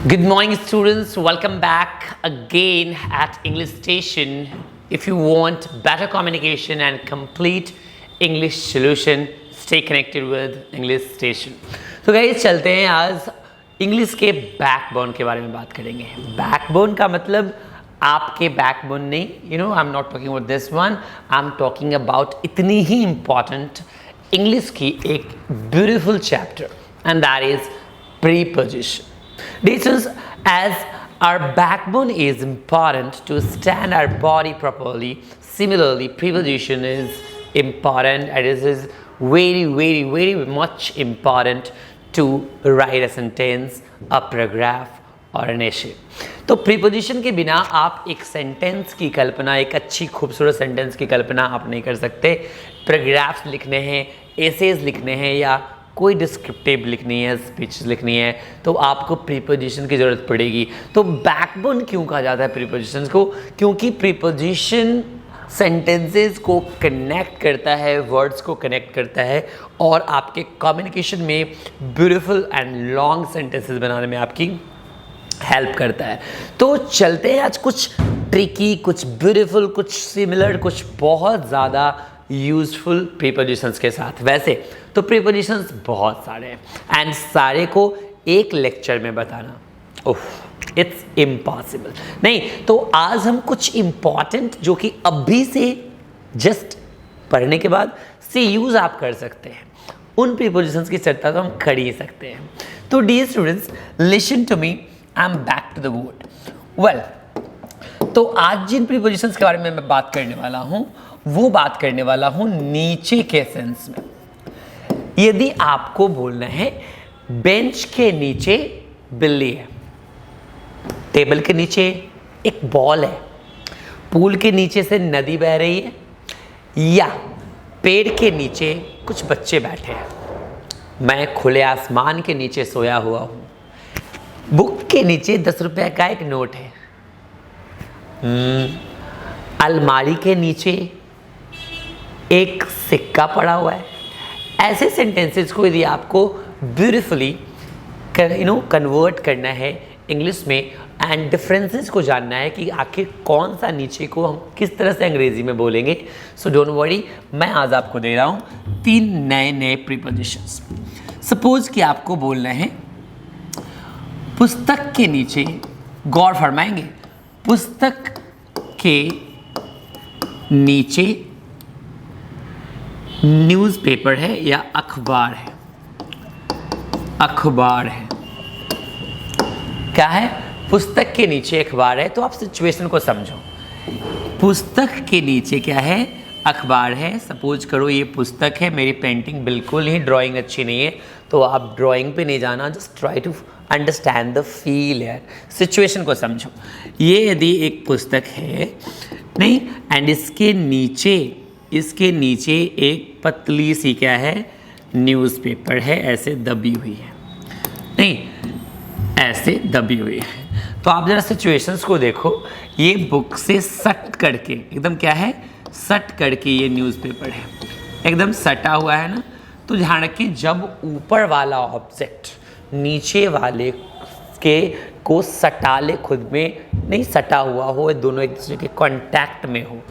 Good morning, students. Welcome back again at English Station. If you want better communication and complete English solution, stay connected with English Station. तो guys, चलते हैं आज English के backbone के बारे में बात करेंगे. बैकबोन का मतलब आपके बैकबोन नहीं, I am not talking about this one, I am talking about इतनी ही इम्पॉर्टेंट इंग्लिश की एक beautiful chapter and that is preposition. Distance, as our backbone is important to stand our body properly, similarly preposition is important and it is very much important to write a sentence, a paragraph or an essay. तो preposition के बिना आप एक sentence की कल्पना, एक अच्छी खूबसूरत sentence की कल्पना आप नहीं कर सकते. पैराग्राफ्स लिखने हैं, एसेज लिखने हैं या कोई डिस्क्रिप्टिव लिखनी है, स्पीच लिखनी है, तो आपको प्रीपोजिशन की ज़रूरत पड़ेगी. तो बैकबोन क्यों कहा जाता है प्रीपोजिशंस को? क्योंकि प्रीपोजिशन सेंटेंसेस को कनेक्ट करता है, वर्ड्स को कनेक्ट करता है और आपके कम्युनिकेशन में ब्यूटीफुल एंड लॉन्ग सेंटेंसेस बनाने में आपकी हेल्प करता है. तो चलते हैं आज कुछ ट्रिकी, कुछ ब्यूटीफुल, कुछ सिमिलर, कुछ बहुत ज़्यादा यूजफुल प्रीपोजिशंस के साथ. वैसे तो प्रीपोजिशंस बहुत सारे हैं एंड सारे को एक लेक्चर में बताना इट्स इम्पॉसिबल. नहीं, तो आज हम कुछ इम्पॉर्टेंट जो कि अभी से जस्ट पढ़ने के बाद से यूज़ आप कर सकते हैं, उन प्रीपोजिशंस की चर्चा तो हम कर ही सकते हैं. तो dear students, listen to me, I am back to the word. Well, तो आज जिन प्रीपोजिशंस के बारे में मैं बात करने वाला हूँ वो बात करने वाला हूँ नीचे के सेंस में. यदि आपको बोलना है बेंच के नीचे बिल्ली है, टेबल के नीचे एक बॉल है, पूल के नीचे से नदी बह रही है, या पेड़ के नीचे कुछ बच्चे बैठे हैं, मैं खुले आसमान के नीचे सोया हुआ हूँ, बुक के नीचे 10 रुपए का एक नोट है, अलमारी के नीचे एक सिक्का पड़ा हुआ है. ऐसे सेंटेंसेस को यदि आपको ब्यूटीफुली कन्वर्ट करना है इंग्लिश में एंड डिफरेंसेस को जानना है कि आखिर कौन सा नीचे को हम किस तरह से अंग्रेजी में बोलेंगे, सो डोंट वरी, मैं आज आपको दे रहा हूँ 3 नए प्रीपोजिशंस. सपोज कि आपको बोलना है पुस्तक के नीचे, गौर फरमाएंगे, पुस्तक के नीचे न्यूज़पेपर है या अखबार है. अखबार है, क्या है? पुस्तक के नीचे अखबार है. तो आप सिचुएशन को समझो. पुस्तक के नीचे क्या है? अखबार है. सपोज करो ये पुस्तक है, मेरी पेंटिंग बिल्कुल ही ड्राइंग अच्छी नहीं है, तो आप ड्राइंग पे नहीं जाना, just try to understand the feel है. सिचुएशन को समझो. ये यदि एक पुस्तक है नहीं एंड इसके नीचे एक पतली सी क्या है, न्यूज़पेपर है, ऐसे दबी हुई है, नहीं ऐसे दबी हुई है. तो आप जरा सिचुएशंस को देखो. ये बुक से सट करके एकदम क्या है, सट करके ये न्यूज़पेपर है, एकदम सटा हुआ है ना. तो ध्यान रखिए, जब ऊपर वाला ऑब्जेक्ट नीचे वाले के को सटा ले, खुद में नहीं सटा हुआ हो, दोनों एक दूसरे के कांटेक्ट में हो,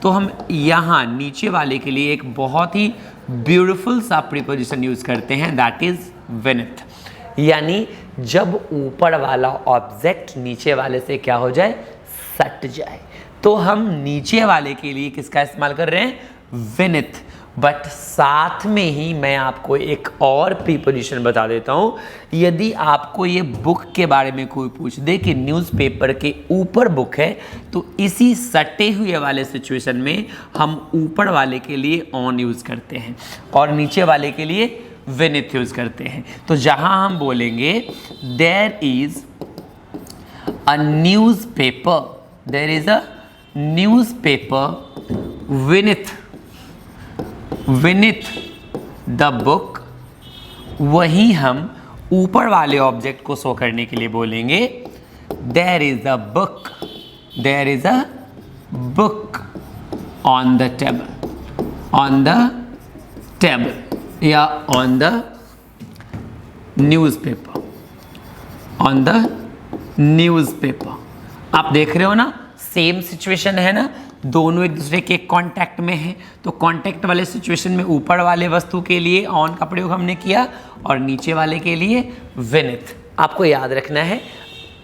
तो हम यहाँ नीचे वाले के लिए एक बहुत ही ब्यूटीफुल सा प्रीपोजिशन यूज़ करते हैं, दैट इज़ विनिथ. यानी जब ऊपर वाला ऑब्जेक्ट नीचे वाले से क्या हो जाए, सट जाए, तो हम नीचे वाले के लिए किसका इस्तेमाल कर रहे हैं, विनिथ. बट साथ में ही मैं आपको एक और प्रीपोजिशन बता देता हूँ. यदि आपको ये बुक के बारे में कोई पूछ दे कि न्यूज़पेपर के ऊपर बुक है, तो इसी सटे हुए वाले सिचुएशन में हम ऊपर वाले के लिए ऑन यूज़ करते हैं और नीचे वाले के लिए विनिथ यूज़ करते हैं. तो जहाँ हम बोलेंगे there is a newspaper, there is a newspaper beneath the book, वहीं हम ऊपर वाले ऑब्जेक्ट को शो करने के लिए बोलेंगे there is a book, there is a book on the table या on the newspaper, on the newspaper. आप देख रहे हो ना, सेम सिचुएशन है ना, दोनों एक दूसरे के कांटेक्ट में हैं। तो कांटेक्ट वाले सिचुएशन में ऊपर वाले वस्तु के लिए ऑन का प्रयोग हमने किया और नीचे वाले के लिए विनिथ। आपको याद रखना है,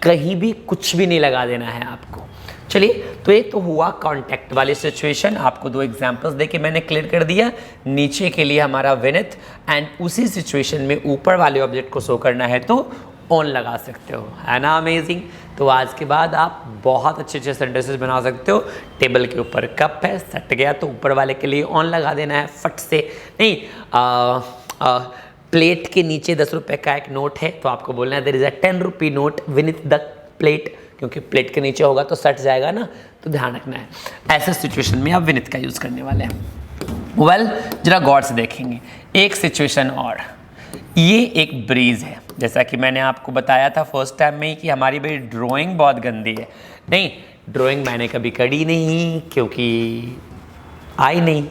कहीं भी कुछ भी नहीं लगा देना है आपको। चलिए, तो ये तो हुआ कांटेक्ट वाली सिचुएशन। आपको दो एग्जांपल्स देके मैंने क्लियर कर दिया। नीचे के लिए हमारा विनिथ, एंड उसी सिचुएशन में ऊपर वाले ऑब्जेक्ट को शो करना है तो ऑन लगा सकते हो, है ना अमेजिंग। तो आज के बाद आप बहुत अच्छे अच्छे सेंटेंसेस बना सकते हो। टेबल के ऊपर कप है, सट गया तो ऊपर वाले के लिए ऑन लगा देना है फट से। नहीं, प्लेट के नीचे 10 रुपये का एक नोट है तो आपको बोलना है there is a 10 rupee note beneath the plate, क्योंकि प्लेट के नीचे होगा तो सट जाएगा ना, तो ध्यान रखना है। ऐसे सिचुएशन में आप विनिथ का यूज़ करने वाले हैं। वेल, जरा गौर से देखेंगे एक सिचुएशन और। ये एक ब्रीज है, जैसा कि मैंने आपको बताया था फर्स्ट टाइम में ही कि हमारी भाई ड्राइंग बहुत गंदी है। नहीं, ड्राइंग मैंने कभी करी नहीं क्योंकि आई नहीं,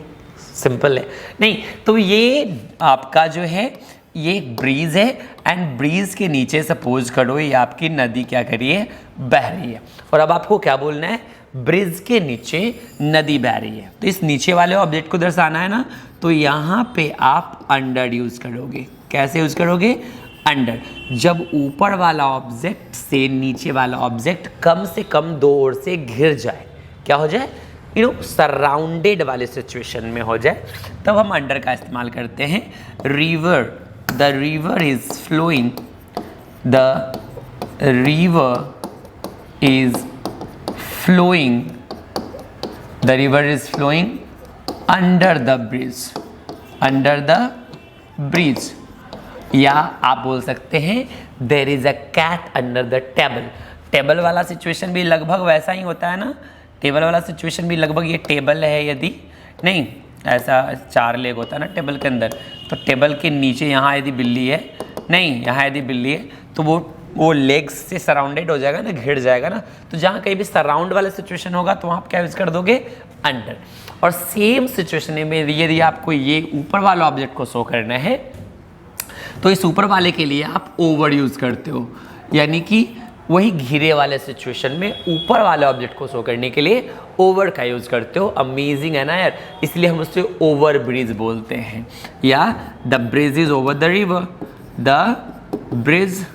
सिंपल है। नहीं, तो ये आपका जो है ये एक ब्रीज है, एंड ब्रीज के नीचे सपोज करो ये आपकी नदी क्या करिए, बह रही है। और अब आपको क्या बोलना है, ब्रिज के नीचे नदी बह रही है। तो इस नीचे वाले ऑब्जेक्ट को दर्शाना है ना, तो यहाँ पे आप अंडर यूज करोगे। कैसे यूज करोगे, अंडर। जब ऊपर वाला ऑब्जेक्ट से नीचे वाला ऑब्जेक्ट कम से कम दो ओर से घिर जाए, क्या हो जाए, सराउंडेड वाले सिचुएशन में हो जाए, तब हम अंडर का इस्तेमाल करते हैं। River, the river is flowing, the river is flowing, the river is flowing under the bridge, under the bridge. या आप बोल सकते हैं there is a cat under the table. Table वाला सिचुएशन भी लगभग वैसा ही होता है ना, टेबल वाला सिचुएशन भी लगभग, ये टेबल है यदि, नहीं ऐसा 4 लेग होता है ना टेबल के अंदर, तो टेबल के नीचे यहाँ यदि बिल्ली है, नहीं यहाँ यदि बिल्ली है तो वो लेग्स से सराउंडेड हो जाएगा ना, घिर जाएगा ना। तो जहाँ कहीं भी सराउंड वाला सिचुएशन होगा तो वहाँ आप क्या यूज़ कर दोगे, अंडर। और सेम सिचुएशन में यदि आपको ये ऊपर वाला ऑब्जेक्ट को शो करना है तो इस ऊपर वाले के लिए आप ओवर यूज़ करते हो, यानी कि वही घिरे वाले सिचुएशन में ऊपर वाले ऑब्जेक्ट को शो करने के लिए ओवर का यूज़ करते हो। अमेजिंग है ना यार, इसलिए हम उससे ओवर ब्रिज बोलते हैं। या the bridge is over the river, the bridge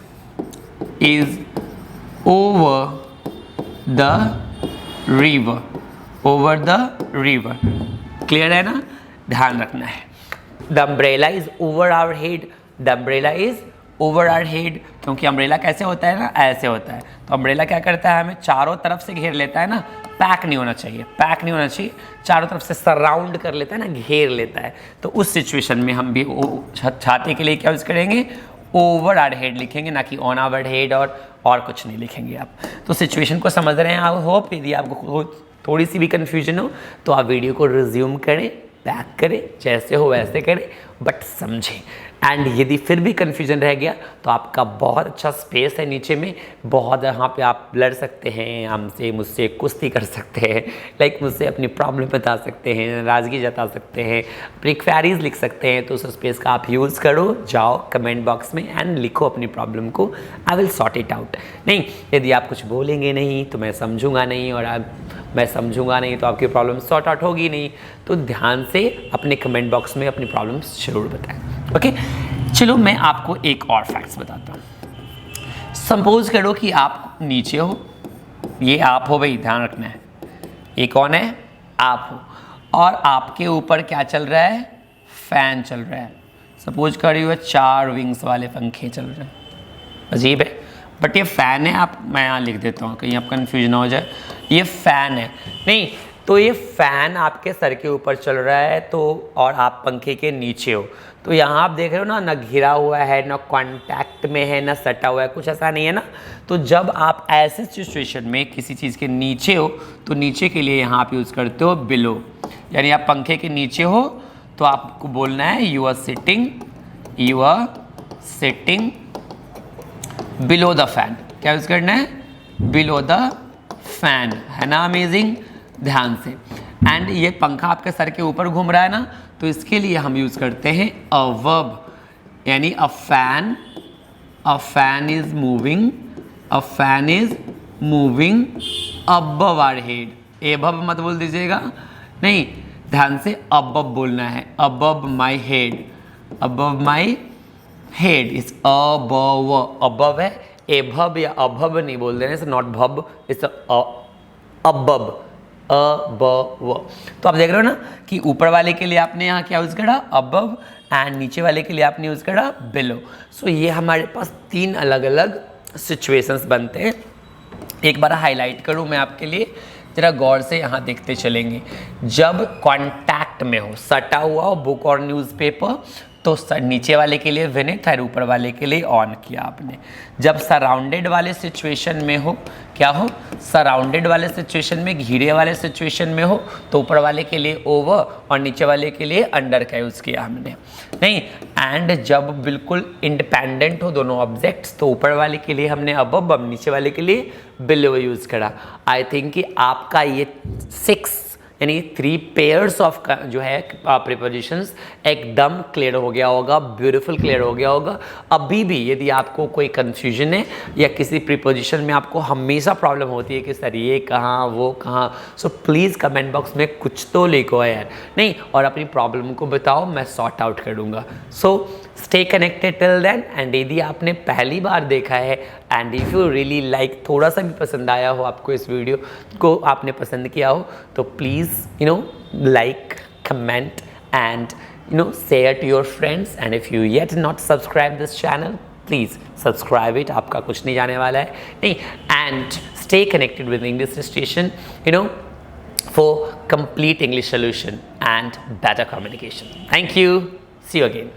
is over the river, over the river. Clear है ना, ध्यान रखना है। The umbrella is over our head, the umbrella is over our head, क्योंकि अम्ब्रेला कैसे होता है ना, ऐसे होता है। तो अम्ब्रेला क्या करता है, हमें चारों तरफ से घेर लेता है ना, पैक नहीं होना चाहिए, पैक नहीं होना चाहिए, चारों तरफ से सराउंड कर लेता है ना, घेर लेता है। तो उस सिचुएशन में हम भी छाते के लिए क्या यूज़ करेंगे, ओवर आवर हेड लिखेंगे, ना कि ऑन आवर हेड, और कुछ नहीं लिखेंगे आप। तो सिचुएशन को समझ रहे हैं आप। होप यदि आपको थोड़ी सी भी कन्फ्यूजन हो तो आप वीडियो को रिज्यूम करें, बैक करें, जैसे हो वैसे करें, बट समझें। एंड यदि फिर भी कन्फ्यूजन रह गया तो आपका बहुत अच्छा स्पेस है नीचे में, बहुत यहाँ पे आप लड़ सकते हैं हमसे, मुझसे कुश्ती कर सकते हैं, लाइक मुझसे अपनी प्रॉब्लम बता सकते हैं, नाराज़गी जता सकते हैं, अपनी क्वेरीज लिख सकते हैं। तो उस स्पेस का आप यूज़ करो, जाओ कमेंट बॉक्स में एंड लिखो अपनी प्रॉब्लम को, I will sort it out. नहीं, यदि आप कुछ बोलेंगे नहीं तो मैं समझूंगा नहीं, और मैं समझूंगा नहीं तो आपकी प्रॉब्लम सॉर्ट आउट होगी नहीं। तो ध्यान से अपने कमेंट बॉक्स में अपनी प्रॉब्लम जरूर बताएं। ओके, चलो मैं आपको एक और फैक्ट्स बताता हूँ। सपोज करो कि आप नीचे हो, ये आप हो भाई, ध्यान रखना है, ये कौन है, आप हो, और आपके ऊपर क्या चल रहा है, फैन चल रहा है। सपोज करिए हुए 4 विंग्स वाले पंखे चल रहे हैं, अजीब है बट ये फ़ैन है। आप, मैं यहाँ लिख देता हूँ कहीं आप कन्फ्यूजन हो जाए, ये फ़ैन है। नहीं, तो ये फ़ैन आपके सर के ऊपर चल रहा है, तो और आप पंखे के नीचे हो, तो यहाँ आप देख रहे हो ना घिरा हुआ है, ना कांटेक्ट में है, ना सटा हुआ है, कुछ ऐसा नहीं है ना। तो जब आप ऐसे सिचुएशन में किसी चीज़ के नीचे हो तो नीचे के लिए यहाँ आप यूज़ करते हो बिलो, यानी आप पंखे के नीचे हो तो आपको बोलना है you are sitting below the fan. क्या यूज़ करना है, बिलो द फैन, है ना अमेजिंग, ध्यान से। एंड ये पंखा आपके सर के ऊपर घूम रहा है ना, तो इसके लिए हम यूज़ करते हैं अ वर्ब, यानी a fan is moving a fan is moving above our head, above मत बोल दीजिएगा, नहीं, ध्यान से अबव बोलना है, above my head, above my head is above, above है, एभव या अभव नहीं बोल देना, इट्स नॉट भव, इट्स अबव, अबव। तो आप देख रहे हो ना कि ऊपर वाले के लिए आपने यहाँ क्या यूज़ करा, अबव, एंड नीचे वाले के लिए आपने यूज़ करा बिलो। सो ये हमारे पास 3 अलग अलग सिचुएशंस बनते हैं। एक बार हाईलाइट करूँ मैं आपके लिए, जरा गौर से यहाँ देखते चलेंगे। जब कांटेक्ट में हो, सटा हुआ हो बुक और न्यूज़पेपर, तो नीचे वाले के लिए विनिट और ऊपर वाले के लिए ऑन किया आपने। जब सराउंडेड वाले सिचुएशन में हो, क्या हो, सराउंडेड वाले सिचुएशन में, घिरे वाले सिचुएशन में हो, तो ऊपर वाले के लिए ओवर और नीचे वाले के लिए अंडर का यूज़ किया हमने, नहीं। एंड जब बिल्कुल इंडिपेंडेंट हो दोनों ऑब्जेक्ट्स, तो ऊपर वाले के लिए हमने अबव, नीचे वाले के लिए बिलो यूज़ करा। आई थिंक कि आपका ये 6 यानी 3 पेयर्स ऑफ जो है प्रीपोजिशंस एकदम क्लियर हो गया होगा, ब्यूटीफुल क्लियर हो गया होगा। अभी भी यदि आपको कोई कंफ्यूजन है या किसी प्रीपोजिशन में आपको हमेशा प्रॉब्लम होती है कि सर ये कहाँ वो कहाँ, सो प्लीज़ कमेंट बॉक्स में कुछ तो लिखो यार, नहीं, और अपनी प्रॉब्लम को बताओ, मैं सॉर्ट आउट करूँगा। So stay connected till then, and यदि आपने पहली बार देखा है and if you really like, थोड़ा सा भी पसंद आया हो आपको, इस वीडियो को आपने पसंद किया हो, तो please like, comment, and share to your friends. And if you yet not subscribe this channel, please subscribe it, आपका कुछ नहीं जाने वाला है, नहीं। And stay connected with English Station, for complete English solution and better communication. Thank you. See you again.